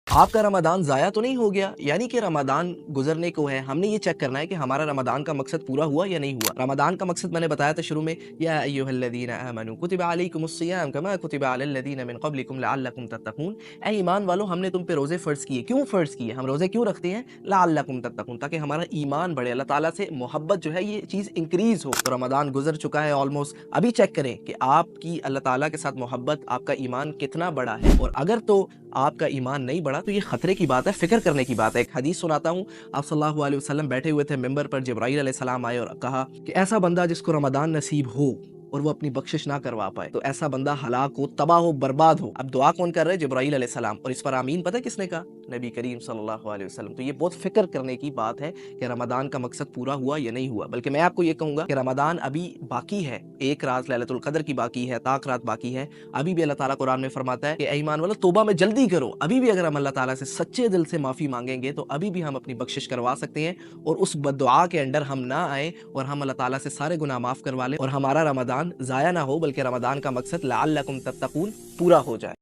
आपका रमदान ज़ाया तो नहीं हो गया? यानी कि रमदान गुज़रने को है, हमने ये चेक करना है कि हमारा रमदान का मकसद पूरा हुआ या नहीं हुआ। रमदान का मकसद मैंने बताया था शुरू में, या अय्युहल्लज़ीना आमनू कुतिबा अलैकुमुस्सियाम कमा कुतिबा अलल्लज़ीना मिन क़ब्लिकुम लअल्लकुम तत्तक़ून। ऐ ईमान वालों, हमने तुम पे रोज़े फ़र्ज़ किए। क्यों फ़र्ज़ किए? हम रोज़े क्यों रखते हैं? लअल्लकुम तत्तक़ून, ताकि हमारा ईमान बढ़े, अल्लाह ताला से मोहब्बत जो है ये चीज़ इंक्रीज़ हो। तो रमदान गुज़र चुका है ऑलमोस्ट, अभी चेक करें कि आपकी अल्लाह ताला के साथ मोहब्बत, आपका ईमान कितना बड़ा है। और अगर तो आपका ईमान नहीं बढ़ा तो ये खतरे की बात है, फ़िक्र करने की बात है। एक हदीस सुनाता हूँ। आप सल्लल्लाहु अलैहि वसल्लम बैठे हुए थे मिंबर पर, जिब्राईल अलैहिस्सलाम आए और कहा कि ऐसा बंदा जिसको रमदान नसीब हो और वो अपनी बख्शिश ना करवा पाए, तो ऐसा बंदा हलाक हो, तबाह हो, बर्बाद हो। अब दुआ कौन कर रहे हैं? जिब्राईल अलैहिस्सलाम। और इस पर आमीन पता है किसने कहा? नबी करीम सल्लल्लाहु अलैहि वसल्लम। तो ये बहुत फ़िक्र करने की बात है कि रमदान का मकसद पूरा हुआ या नहीं हुआ। बल्कि मैं आपको ये कहूँगा कि रमदान अभी बाकी है, एक रात लैलतुल क़द्र की बाकी है, ताक रात बाकी है। अभी भी अल्लाह ताला कुरान में फरमाता है कि ऐ ईमान वालों, तौबा में जल्दी करो। अभी भी अगर हम अल्लाह ताला से सच्चे दिल से माफ़ी मांगेंगे तो अभी भी हम अपनी बख्शिश करवा सकते हैं, और उस बद्दुआ के अंडर हम ना आए और हम अल्लाह ताला से सारे गुनाह माफ़ करवा लें और हमारा रमदान ज़ाया ना हो, बल्कि रमदान का मकसद लअल्लकुम तत्तक़ून पूरा हो जाए।